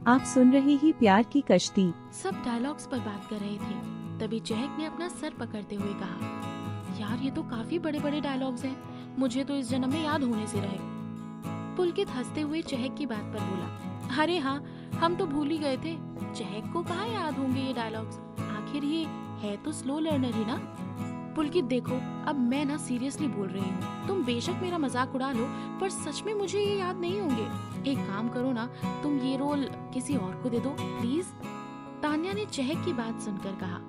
आप सुन रहे ही प्यार की कश्ती। सब डायलॉग्स पर बात कर रहे थे, तभी चहक ने अपना सर पकड़ते हुए कहा, यार ये तो काफी बड़े बड़े डायलॉग्स हैं, मुझे तो इस जन्म में याद होने से रहे। पुलकित हंसते हुए चहक की बात पर बोला, अरे हाँ, हम तो भूल ही गए थे, चहक को कहाँ याद होंगे ये डायलॉग्स, आखिर ये है तो स्लो लर्नर ही ना। पुलकित देखो, अब मैं ना सीरियसली बोल रही हूँ, तुम बेशक मेरा मजाक उड़ा लो, पर सच में मुझे ये याद नहीं होंगे। एक काम करो ना, तुम ये रोल किसी और को दे दो प्लीज। तान्या ने चहक की बात सुनकर कहा,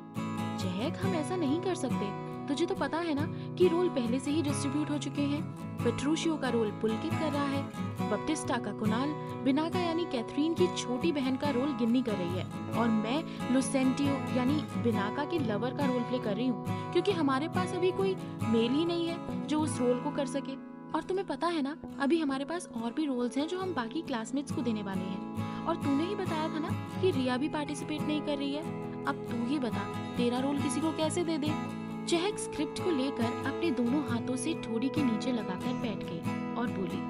चहक हम ऐसा नहीं कर सकते, तुझे तो पता है ना कि रोल पहले से ही डिस्ट्रीब्यूट हो चुके हैं। पेट्रूशियो का रोल पुलकित कर रहा है, बप्टिस्टा का कुणाल, बिनाका यानी कैथरीन की छोटी बहन का रोल गिन्नी कर रही है, और मैं लुसेंटियो यानी बिनाका के लवर का रोल प्ले कर रही हूँ, क्योंकि हमारे पास अभी कोई मेल ही नहीं है जो उस रोल को कर सके। और तुम्हें पता है ना, अभी हमारे पास और भी रोल्स हैं जो हम बाकी क्लासमेट्स को देने वाले हैं, और तूने ही बताया था ना कि रिया भी पार्टिसिपेट नहीं कर रही है। अब तू ही बता, तेरा रोल किसी को कैसे दे दे। चहक स्क्रिप्ट को लेकर अपने दोनों हाथों से ठोड़ी के नीचे लगाकर बैठ गई और बोली,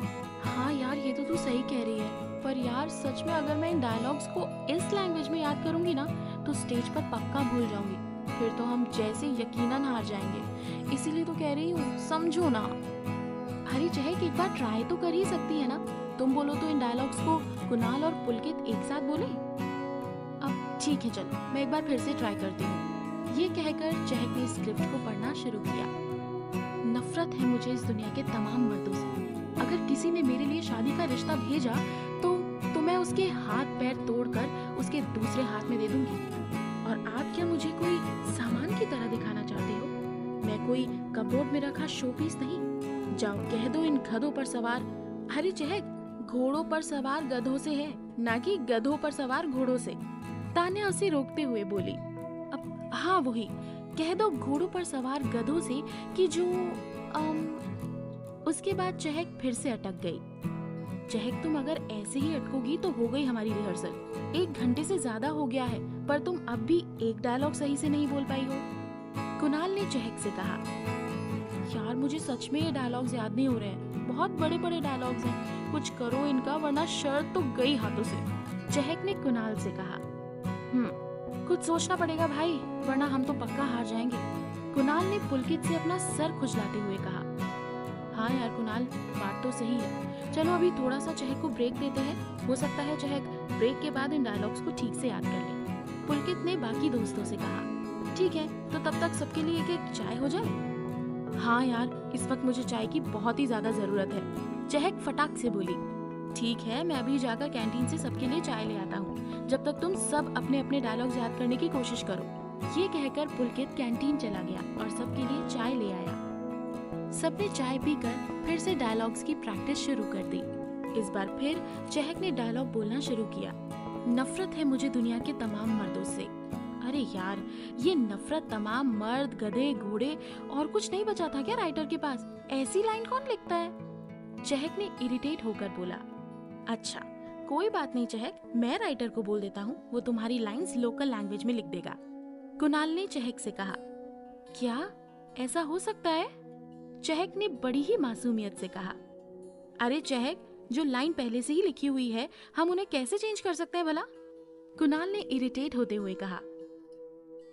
हाँ यार ये तो तू सही कह रही है, पर यार सच में अगर मैं इन डायलॉग्स को इस लैंग्वेज में याद करूंगी ना तो स्टेज पर पक्का भूल जाऊंगी, फिर तो हम जैसे यकीनन हार जाएंगे, इसीलिए तो कह रही हूँ, समझो ना। अरे चहक, एक बार ट्राई तो कर ही सकती है ना, तुम बोलो तो इन डायलॉग्स को कुणाल और पुलकित एक साथ बोले। अब ठीक है, चलो मैं एक बार फिर से ट्राई करती हूँ। ये कहकर चहक ने स्क्रिप्ट को पढ़ना शुरू किया। नफरत है मुझे इस दुनिया के तमाम मर्दों से, अगर किसी ने मेरे लिए शादी का रिश्ता भेजा तो मैं उसके हाथ पैर तोड़कर उसके दूसरे हाथ में दे दूंगी। और आप क्या मुझे कोई सामान की तरह दिखाना चाहते हो? मैं कोई कपबोर्ड में रखा शो पीस नहीं। जाओ कह दो इन गधों पर सवार, हरी चहक, घोड़ों पर सवार गधों से है, ना कि गधों पर सवार घोड़ों से। तान्या उसे रोकते हुए बोली, अब हाँ वही, कह दो घोड़ों पर सवार गधों से कि जो उसके बाद चहक फिर से अटक गई। चहक, तुम अगर ऐसे ही अटकोगी तो हो गई हमारी रिहर्सल। 1 घंटे से ज्यादा हो गया है, पर तुम अब भी एक डायलॉग सही से नहीं बोल पाई हो। कुणाल ने चहक से कहा, यार मुझे सच में ये डायलॉग्स याद नहीं हो रहे हैं, बहुत बड़े बड़े डायलॉग्स हैं, कुछ करो इनका वरना शर्त तो गई हाथों से। चहक ने कुणाल से कहा, कुछ सोचना पड़ेगा भाई, वरना हम तो पक्का हार जाएंगे। कुणाल ने पुलकित से अपना सर खुजलाते हुए कहा, हाँ यार कुणाल, बात तो सही है, चलो अभी थोड़ा सा चहक को ब्रेक देते हैं, हो सकता है चहक ब्रेक के बाद इन डायलॉग्स को ठीक से याद कर ले। पुलकित ने बाकी दोस्तों से कहा, ठीक है, तो तब तक सबके लिए एक एक चाय हो जाए। हाँ यार, इस वक्त मुझे चाय की बहुत ही ज्यादा जरूरत है। चहक फटाक से बोली, ठीक है, मैं अभी जाकर कैंटीन से सबके लिए चाय ले आता हूँ, जब तक तुम सब अपने अपने डायलॉग्स याद करने की कोशिश करो। ये कहकर पुलकित कैंटीन चला गया और सबके लिए चाय ले आया। सबने चाय पीकर फिर से डायलॉग्स की प्रैक्टिस शुरू कर दी। इस बार फिर चहक ने डायलॉग बोलना शुरू किया, नफरत है मुझे दुनिया के तमाम मर्दों से। अरे यार, ये नफरत तमाम मर्द, गधे, घोड़े और कुछ नहीं बचा था क्या राइटर के पास? ऐसी लाइन कौन लिखता है? चहक ने इरिटेट होकर बोला, अच्छा कोई बात नहीं चहक, मैं राइटर को बोल देता हूँ, वो तुम्हारी लाइंस लोकल लैंग्वेज में लिख देगा। कुणाल ने चहक से कहा, क्या ऐसा हो सकता है? चहक ने बड़ी ही मासूमियत से कहा, अरे चहक, जो लाइन पहले से ही लिखी हुई है हम उन्हें कैसे चेंज कर सकते हैं भला? कुणाल ने इरिटेट होते हुए कहा,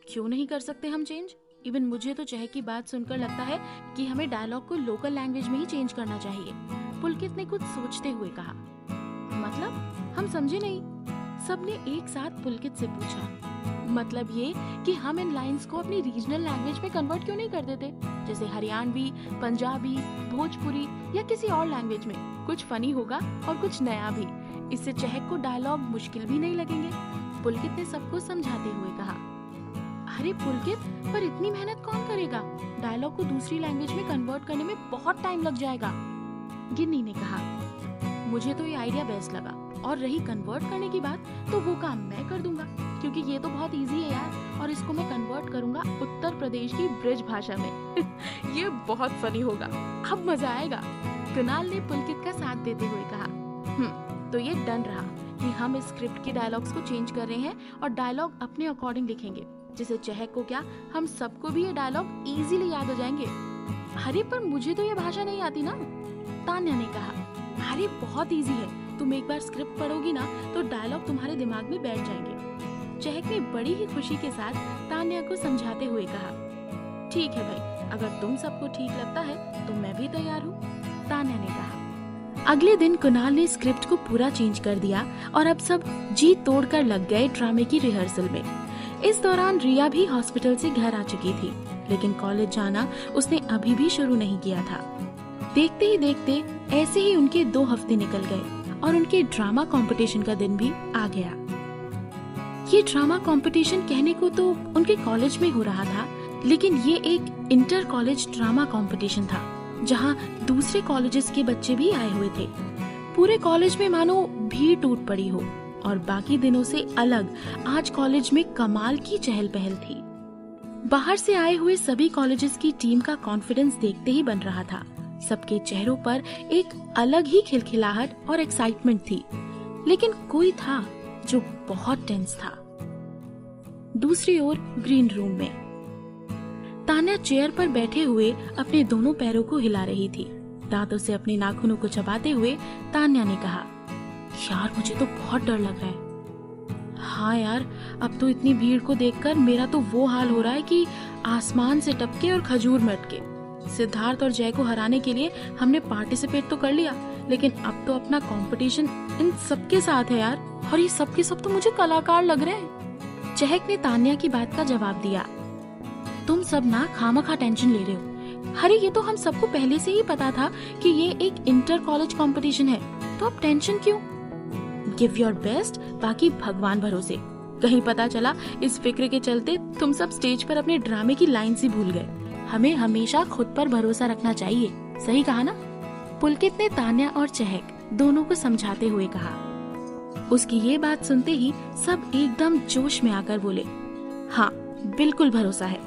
क्यों नहीं कर सकते हम चेंज? इवन मुझे तो चहक की बात सुनकर लगता है कि हमें डायलॉग को लोकल लैंग्वेज में ही चेंज करना चाहिए। पुलकित ने कुछ सोचते हुए कहा, मतलब? हम समझे नहीं। सबने एक साथ पुलकित से पूछा, मतलब ये कि हम इन लाइंस को अपनी रीजनल लैंग्वेज में कन्वर्ट क्यों नहीं कर देते, जैसे हरियाणवी, पंजाबी, भोजपुरी या किसी और लैंग्वेज में। कुछ फनी होगा और कुछ नया भी, इससे चहक को डायलॉग मुश्किल भी नहीं लगेंगे। पुलकित ने सबको समझाते हुए कहा, अरे पुलकित, पर इतनी मेहनत कौन करेगा? डायलॉग को दूसरी लैंग्वेज में कन्वर्ट करने में बहुत टाइम लग जाएगा। गिन्नी ने कहा, मुझे तो ये आइडिया बेस्ट लगा, और रही कन्वर्ट करने की बात, तो वो काम मैं कर दूंगा, क्योंकि ये तो बहुत इजी है यार, और इसको मैं कन्वर्ट करूंगा उत्तर प्रदेश की ब्रिज भाषा में। ये बहुत फनी होगा, अब मजा आएगा। कुणाल ने पुलकित का साथ देते हुए कहा, तो ये डन रहा कि हम इस स्क्रिप्ट के डायलॉग्स को चेंज कर रहे हैं और डायलॉग अपने अकॉर्डिंग लिखेंगे, जिसे चहक को क्या, हम सबको भी ये डायलॉग इजीली याद हो जाएंगे। अरे पर मुझे तो ये भाषा नहीं आती ना, तान्या ने कहा। अरे बहुत इजी है, तुम एक बार स्क्रिप्ट पढ़ोगी ना तो डायलॉग तुम्हारे दिमाग में बैठ जाएंगे। चहक ने बड़ी ही खुशी के साथ तान्या को समझाते हुए कहा, ठीक है भाई, अगर तुम सबको ठीक लगता है तो मैं भी तैयार हूँ, तान्या ने कहा। अगले दिन कुणाल ने स्क्रिप्ट को पूरा चेंज कर दिया और अब सब जी तोड़कर लग गए ड्रामे की रिहर्सल में। इस दौरान रिया भी हॉस्पिटल से घर आ चुकी थी, लेकिन कॉलेज जाना उसने अभी भी शुरू नहीं किया था। देखते ही देखते ऐसे ही उनके 2 हफ्ते निकल गए और उनके ड्रामा कंपटीशन का दिन भी आ गया। ये ड्रामा कंपटीशन कहने को तो उनके कॉलेज में हो रहा था, लेकिन ये एक इंटर कॉलेज ड्रामा कंपटीशन था जहां दूसरे कॉलेजेस के बच्चे भी आए हुए थे। पूरे कॉलेज में मानो भीड़ टूट पड़ी हो और बाकी दिनों से अलग आज कॉलेज में कमाल की चहल पहल थी। बाहर से आए हुए सभी कॉलेजेस की टीम का कॉन्फिडेंस देखते ही बन रहा था। सबके चेहरों पर एक अलग ही खिलखिलाहट और एक्साइटमेंट थी, लेकिन कोई था जो बहुत टेंस था। दूसरी ओर ग्रीन रूम में तान्या चेयर पर बैठे हुए अपने दोनों पैरों को हिला रही थी। दांतों से अपने नाखूनों को चबाते हुए तान्या ने कहा, यार मुझे तो बहुत डर लग रहा है। हाँ यार, अब तो इतनी भीड़ को देखकर मेरा तो वो हाल हो रहा है कि आसमान से टपके और खजूर में अटके। सिद्धार्थ और जय को हराने के लिए हमने पार्टिसिपेट तो कर लिया, लेकिन अब तो अपना कंपटीशन इन सबके साथ है यार, और ये सबके सब तो मुझे कलाकार लग रहे हैं। चहक ने तान्या की बात का जवाब दिया, तुम सब ना खामखा टेंशन ले रहे हो। अरे ये तो हम सबको पहले से ही पता था कि ये एक इंटर कॉलेज कंपटीशन है, तो अब टेंशन क्यों? गिव योर बेस्ट, बाकी भगवान भरोसे। कहीं पता चला इस फिक्र के चलते तुम सब स्टेज पर अपने ड्रामे की लाइन्स ही भूल गए। हमें हमेशा खुद पर भरोसा रखना चाहिए, सही कहा ना? पुलकित ने तान्या और चहक दोनों को समझाते हुए कहा। उसकी ये बात सुनते ही सब एकदम जोश में आकर बोले, हाँ बिल्कुल भरोसा है।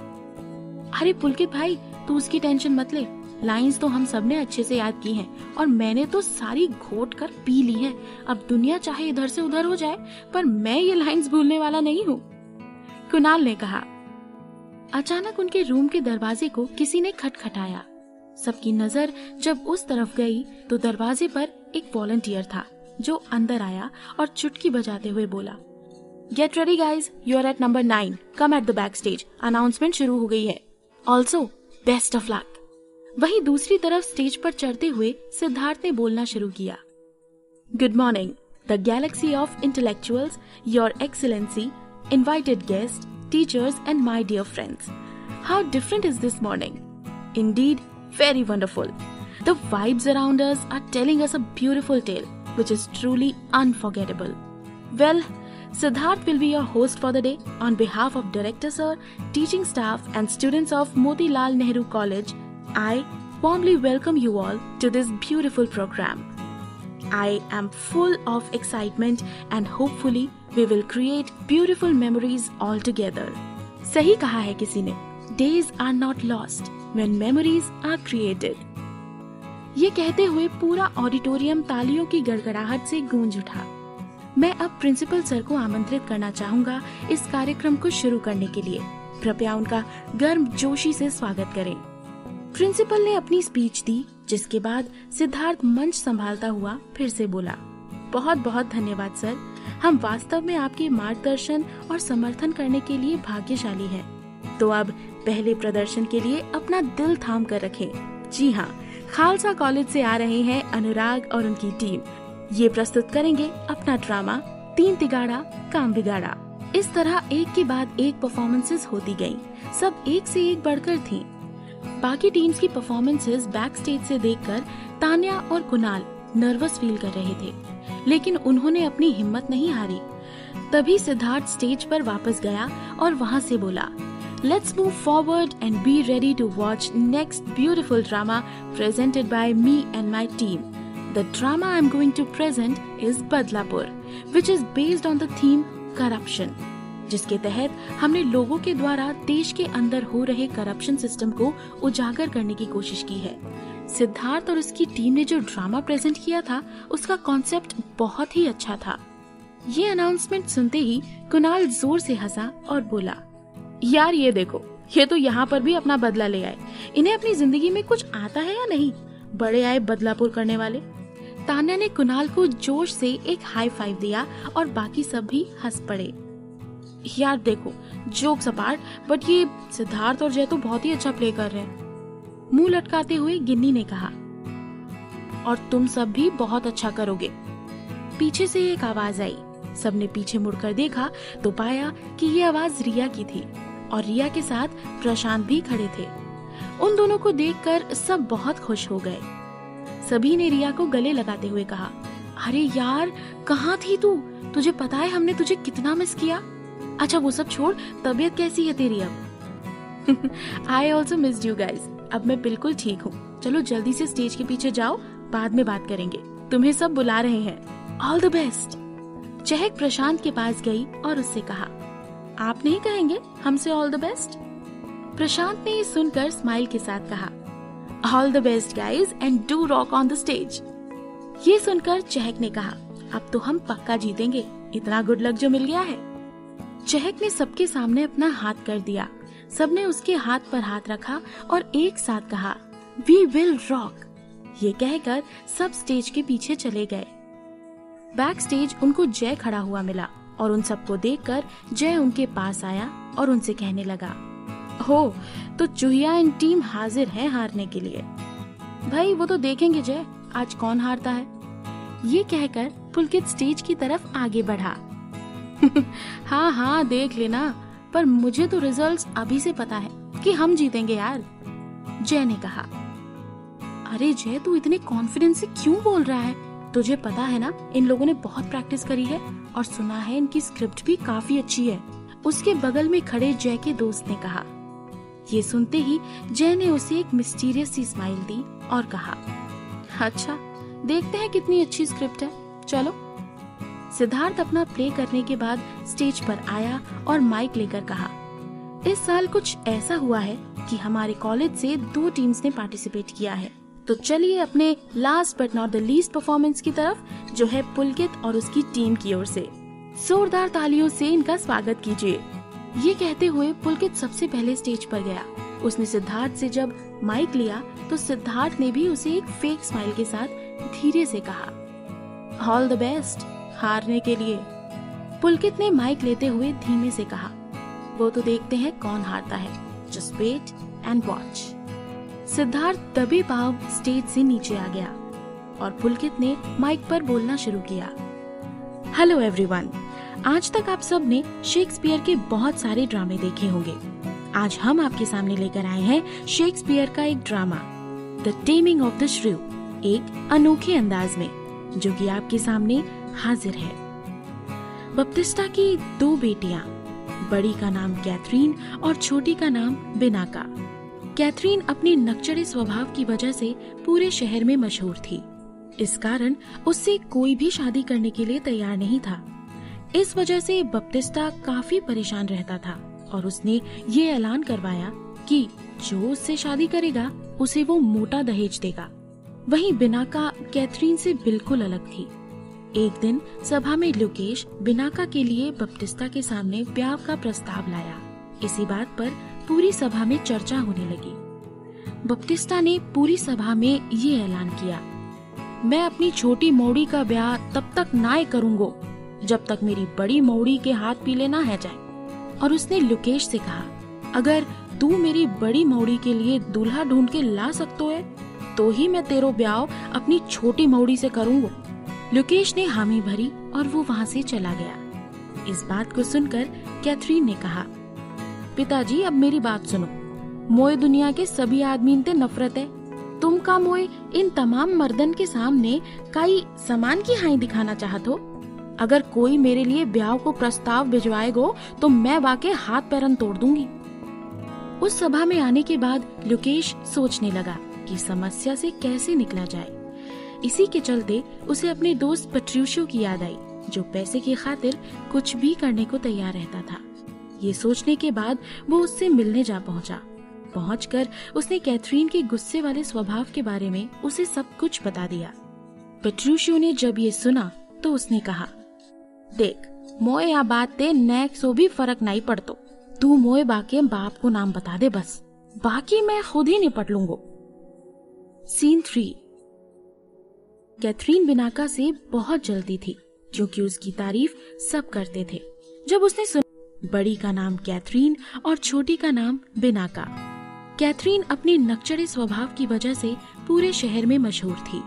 अरे पुलकित भाई, तू उसकी टेंशन मत ले, लाइंस तो हम सबने अच्छे से याद की हैं और मैंने तो सारी घोट कर पी ली हैं। अब दुनिया चाहे इधर से उधर हो जाए, पर मैं ये लाइंस भूलने वाला नहीं हूँ, कुणाल ने कहा। अचानक उनके रूम के दरवाजे को किसी ने खटखटाया। सबकी नजर जब उस तरफ गई तो दरवाजे पर एक वॉलंटियर था जो अंदर आया और चुटकी बजाते हुए बोला, get ready guys, you are at number 9, come at the backstage, announcement शुरू हो गई है, ऑल्सो बेस्ट ऑफ लक। वहीं दूसरी तरफ स्टेज पर चढ़ते हुए सिद्धार्थ ने बोलना शुरू किया, good morning the Galaxy of intellectuals, your excellency, invited guest, teachers and my dear friends. How different is this morning? Indeed, very wonderful. The vibes around us are telling us a beautiful tale, which is truly unforgettable. Well, Siddharth will be your host for the day. On behalf of Director Sir, teaching staff and students of Motilal Nehru College, I warmly welcome you all to this beautiful program. I am full of excitement and hopefully we will create beautiful memories all together. सही कहा है किसी ने, days are not lost when memories are created. ये कहते हुए पूरा auditorium तालियों की गड़गड़ाहट से गूंज उठा। मैं अब प्रिंसिपल सर को आमंत्रित करना चाहूंगा इस कार्यक्रम को शुरू करने के लिए। कृपया उनका गर्मजोशी से स्वागत करें। प्रिंसिपल ने अपनी स्पीच दी, जिसके बाद सिद्धार्थ मंच संभालता हुआ फिर से बोला, बहुत बहुत धन्यवाद सर, हम वास्तव में आपके मार्गदर्शन और समर्थन करने के लिए भाग्यशाली हैं। तो अब पहले प्रदर्शन के लिए अपना दिल थाम कर रखें। जी हाँ, खालसा कॉलेज से आ रहे हैं अनुराग और उनकी टीम। ये प्रस्तुत करेंगे अपना ड्रामा 3 तिगाड़ा काम बिगाड़ा। इस तरह एक के बाद एक परफॉर्मेंसेस होती गयी, सब एक से एक बढ़कर थीं। बाकी टीम्स की परफॉर्मेंसेस बैक स्टेज से देखकर तान्या और कुणाल नर्वस फील कर रहे थे, लेकिन उन्होंने अपनी हिम्मत नहीं हारी। तभी सिद्धार्थ स्टेज पर वापस गया और वहाँ से बोला, Let's move forward and be ready to watch next beautiful drama presented by me and my team. The drama I'm going to present is Badlapur, which is based on the theme corruption, जिसके तहत हमने लोगों के द्वारा देश के अंदर हो रहे करप्शन सिस्टम को उजागर करने की कोशिश की है। सिद्धार्थ और उसकी टीम ने जो ड्रामा प्रेजेंट किया था, उसका कॉन्सेप्ट बहुत ही अच्छा था। ये अनाउंसमेंट सुनते ही कुणाल जोर से हंसा और बोला, यार ये देखो, ये तो यहाँ पर भी अपना बदला ले आए। इन्हें अपनी जिंदगी में कुछ आता है या नहीं? बड़े आए बदलापुर करने वाले। तान्या ने कुणाल को जोश से एक हाई फाइव दिया और बाकी सब भी हंस पड़े। यार देखो, जोक्स अपार्ट, बट ये सिद्धार्थ और जय तो बहुत ही अच्छा प्ले कर रहे हैं, मुंह लटकाते हुए गिन्नी ने कहा। और तुम सब भी बहुत अच्छा करोगे। पीछे से एक आवाज आई। सबने पीछे मुड़कर देखा तो पाया कि ये आवाज रिया की थी और रिया के साथ प्रशांत भी खड़े थे। उन दोनों को देखकर सब बहुत खुश हो गए। सभी ने रिया को गले लगाते हुए कहा, अरे यार कहाँ थी तू? तुझे पता है हमने तुझे कितना मिस किया। अच्छा वो सब छोड़, तबीयत कैसी है तेरी अब? I also missed you guys. अब मैं बिल्कुल ठीक हूँ। चलो जल्दी से स्टेज के पीछे जाओ, बाद में बात करेंगे। तुम्हें सब बुला रहे हैं। All the best. चहक प्रशांत के पास गई और उससे कहा, आप नहीं कहेंगे हमसे ऑल द बेस्ट? प्रशांत ने ये सुनकर स्माइल के साथ कहा, all the best guys and do rock on the stage. ये सुनकर चहक ने कहा, अब तो हम पक्का जीतेंगे, इतना गुड लक जो मिल गया है। चहक ने सबके सामने अपना हाथ कर दिया। सबने उसके हाथ पर हाथ रखा और एक साथ कहा, वी विल रॉक। ये कहकर सब स्टेज के पीछे चले गए। बैक स्टेज उनको जय खड़ा हुआ मिला और उन सबको देखकर जय उनके पास आया और उनसे कहने लगा, हो तो चूहिया एंड टीम हाजिर है हारने के लिए। भाई वो तो देखेंगे जय, आज कौन हारता है। ये कहकर पुलकित स्टेज की तरफ आगे बढ़ा। हाँ हाँ देख लेना, पर मुझे तो रिजल्ट्स अभी से पता है कि हम जीतेंगे यार, जय ने कहा। अरे जय तू इतने कॉन्फिडेंस से क्यों बोल रहा है? तुझे पता है ना इन लोगों ने बहुत प्रैक्टिस करी है और सुना है इनकी स्क्रिप्ट भी काफी अच्छी है, उसके बगल में खड़े जय के दोस्त ने कहा। ये सुनते ही जय ने उसे एक मिस्टीरियस सी स्माइल दी और कहा, अच्छा देखते हैं कितनी अच्छी स्क्रिप्ट है, चलो। सिद्धार्थ अपना प्ले करने के बाद स्टेज पर आया और माइक लेकर कहा, इस साल कुछ ऐसा हुआ है कि हमारे कॉलेज से 2 टीम्स ने पार्टिसिपेट किया है, तो चलिए अपने last but not the least performance की तरफ, जो है पुलकित और उसकी टीम की ओर से। जोरदार तालियों से इनका स्वागत कीजिए। ये कहते हुए पुलकित सबसे पहले स्टेज पर गया। उसने सिद्धार्थ से जब माइक लिया तो सिद्धार्थ ने भी उसे एक फेक स्माइल के साथ धीरे से कहा, ऑल द बेस्ट हारने के लिए। पुलकित ने माइक लेते हुए धीमे से कहा, वो तो देखते हैं कौन हारता है, just wait and watch. Siddharth दबे पांव स्टेज से नीचे आ गया और पुलकित ने माइक पर बोलना शुरू किया, हेलो एवरीवन, आज तक आप सब ने शेक्सपियर के बहुत सारे ड्रामे देखे होंगे। आज हम आपके सामने लेकर आए हैं शेक्सपियर का एक drama, the taming of the श्रू, एक अनोखे अंदाज में, जो कि आपके सामने हाजिर है। बप्तिस्टा की 2 बेटियां, बड़ी का नाम कैथरीन और छोटी का नाम बिनाका। कैथरीन अपने नकचढ़े स्वभाव की वजह से पूरे शहर में मशहूर थी। इस कारण उससे कोई भी शादी करने के लिए तैयार नहीं था। इस वजह से बप्तिस्टा काफी परेशान रहता था और उसने ये ऐलान करवाया कि जो उससे शादी करेगा उसे वो मोटा दहेज देगा। वहीं बिनाका कैथरीन से बिल्कुल अलग थी। एक दिन सभा में लुकेश बिनाका के लिए बप्तिस्टा के सामने ब्याह का प्रस्ताव लाया। इसी बात पर पूरी सभा में चर्चा होने लगी। बप्तिस्टा ने पूरी सभा में ये ऐलान किया, मैं अपनी छोटी मौड़ी का ब्याह तब तक ना करूंगा जब तक मेरी बड़ी मौड़ी के हाथ पीले ना है जाए। और उसने लुकेश से कहा, अगर तू मेरी बड़ी मौड़ी के लिए दूल्हा ढूंढ के ला सकतो है तो ही मैं तेरो ब्याह अपनी छोटी मौड़ी से करूंगा। लुकेश ने हामी भरी और वो वहाँ से चला गया। इस बात को सुनकर कैथरीन ने कहा, पिताजी अब मेरी बात सुनो, मोए दुनिया के सभी आदमी ते नफरत है, तुम का मोए इन तमाम मर्दन के सामने काई समान की हाई दिखाना चाहत हो। अगर कोई मेरे लिए ब्याह को प्रस्ताव भिजवाएगो तो मैं वाके हाथ पैरन तोड़ दूंगी। उस सभा में आने के बाद लुकेश सोचने लगा कि समस्या से कैसे निकला जाए। इसी के चलते उसे अपने दोस्त पेट्रूशियो की याद आई, जो पैसे की खातिर कुछ भी करने को तैयार रहता था। ये सोचने के बाद वो उससे मिलने जा पहुंचा। पहुंचकर उसने कैथरीन के गुस्से वाले स्वभाव के बारे में उसे सब कुछ बता दिया। पेट्रूशियो ने जब ये सुना तो उसने कहा, देख मोए या बात ते नैक सो भी फर्क नहीं पड़तो, तू मोए बाके बाप को नाम बता दे बस, बाकी मैं खुद ही निपट लूंगो। सीन 3। कैथरीन बिनाका से बहुत जलती थी क्योंकि उसकी तारीफ सब करते थे। जब उसने सुना बड़ी का नाम कैथरीन और छोटी का नाम बिनाका। कैथरीन अपने नकचढ़े स्वभाव की वजह से पूरे शहर में मशहूर थी।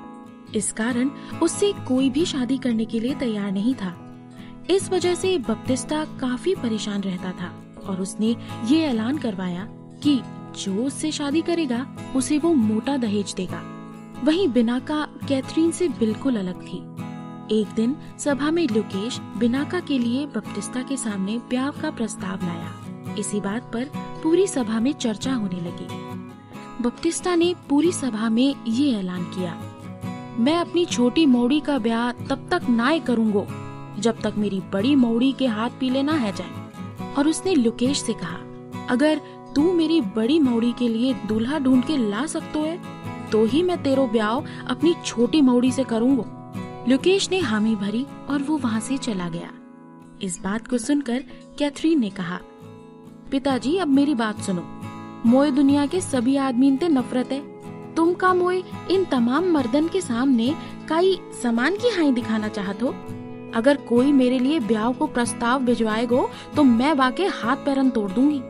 इस कारण उससे कोई भी शादी करने के लिए तैयार नहीं था। इस वजह से बप्तिस्ता काफी परेशान रहता था और उसने ये ऐलान करवाया कि जो उससे शादी करेगा उसे वो मोटा दहेज देगा। वहीं बिनाका कैथरीन से बिल्कुल अलग थी। एक दिन सभा में लुकेश बिनाका के लिए बप्तिस्ता के सामने ब्याह का प्रस्ताव लाया। इसी बात पर पूरी सभा में चर्चा होने लगी। बप्तिस्ता ने पूरी सभा में ये ऐलान किया, मैं अपनी छोटी मौड़ी का ब्याह तब तक ना करूँगा जब तक मेरी बड़ी मौड़ी के हाथ पीले ना है जाए। और उसने लुकेश से कहा, अगर तू मेरी बड़ी मौड़ी के लिए दूल्हा ढूंढ के ला सकतो है तो ही मैं तेरो ब्याह अपनी छोटी मौड़ी से करूँगा। लुकेश ने हामी भरी और वो वहाँ से चला गया। इस बात को सुनकर कैथरीन ने कहा, पिताजी अब मेरी बात सुनो, मोए दुनिया के सभी आदमी ते नफरत है। तुम का मोए इन तमाम मर्दन के सामने काई समान की हाई दिखाना चाहत हो। अगर कोई मेरे लिए ब्याह को प्रस्ताव भिजवाएगो तो मैं वाके हाथ पैरन तोड़ दूंगी।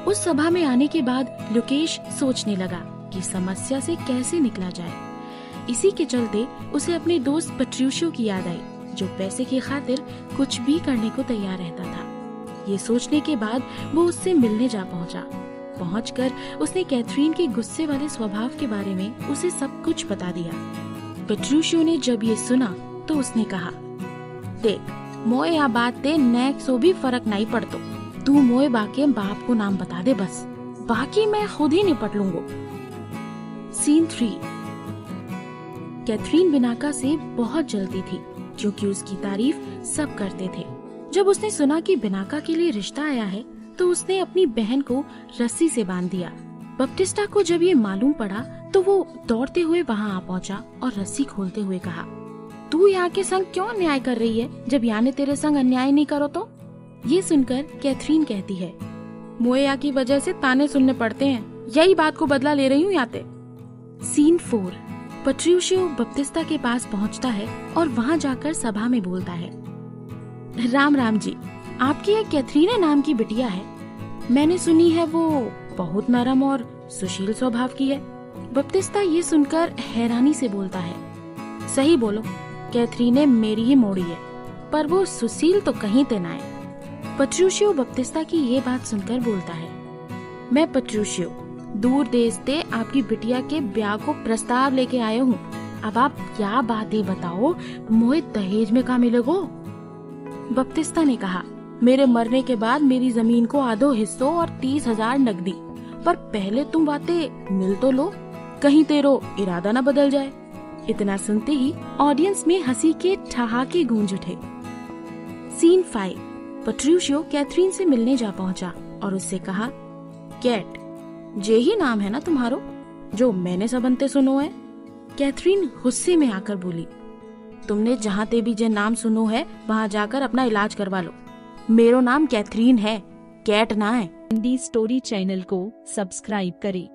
उस सभा में आने के बाद लुकेश सोचने लगा कि समस्या से कैसे निकला जाए। इसी के चलते उसे अपने दोस्त पेट्रूशियो की याद आई, जो पैसे की खातिर कुछ भी करने को तैयार रहता था। ये सोचने के बाद वो उससे मिलने जा पहुंचा। पहुंचकर उसने कैथरीन के गुस्से वाले स्वभाव के बारे में उसे सब कुछ बता दिया। पेट्रूशियो ने जब ये सुना तो उसने कहा, देख मोए या बात ते नैक सो भी फर्क नहीं पड़तो। तू मोए बाके बाप को नाम बता दे बस, बाकी मैं खुद ही निपट लूंगा। सीन 3। कैथरीन बिनाका से बहुत जलती थी क्योंकि उसकी तारीफ सब करते थे। जब उसने सुना कि बिनाका के लिए रिश्ता आया है तो उसने अपनी बहन को रस्सी से बांध दिया। बप्तिस्ता को जब ये मालूम पड़ा तो वो दौड़ते हुए वहाँ आ पहुँचा और रस्सी खोलते हुए कहा, तू यहाँ के संग क्यों अन्याय कर रही है जब यहाँ ने तेरे संग अन्याय नहीं करो तो। ये सुनकर कैथरीन कहती है, मोया की वजह से ताने सुनने पड़ते हैं, यही बात को बदला ले रही हूँ याते। सीन 4। पेट्रूशियो बप्तिस्ता के पास पहुँचता है और वहाँ जाकर सभा में बोलता है, राम राम जी, आपकी एक कैथरीना नाम की बिटिया है। मैंने सुनी है वो बहुत नरम और सुशील स्वभाव की है। बप्तिस्ता ये सुनकर हैरानी से बोलता है, सही बोलो, कैथरीने मेरी ही मोड़ी है, पर वो सुशील तो कहीं ते ना है। पेट्रूशियो बप्तिस्ता की ये बात सुनकर बोलता है, मैं पेट्रूशियो दूर देश से आपकी बिटिया के ब्याह को प्रस्ताव लेके आया हूँ। अब आप क्या बातें बताओ, मोए दहेज में का मिलेगो। बप्तिस्ता ने कहा, मेरे मरने के बाद मेरी जमीन को आधो हिस्सों और 30,000 नकदी, पर पहले तुम बातें मिल तो लो, कहीं तेरो इरादा न बदल जाए। इतना सुनते ही ऑडियंस में हंसी के ठहाके गूंज उठे। सीन 5। पेट्रूशियो कैथरीन से मिलने जा पहुंचा और उससे कहा, कैट, जे ही नाम है ना तुम्हारो जो मैंने सबंते सुनो है। कैथरीन गुस्से में आकर बोली, तुमने जहाँ ते भी जे नाम सुनो है वहाँ जाकर अपना इलाज करवा लो। मेरो नाम कैथरीन है, कैट ना है। हिंदी स्टोरी चैनल को सब्सक्राइब करें।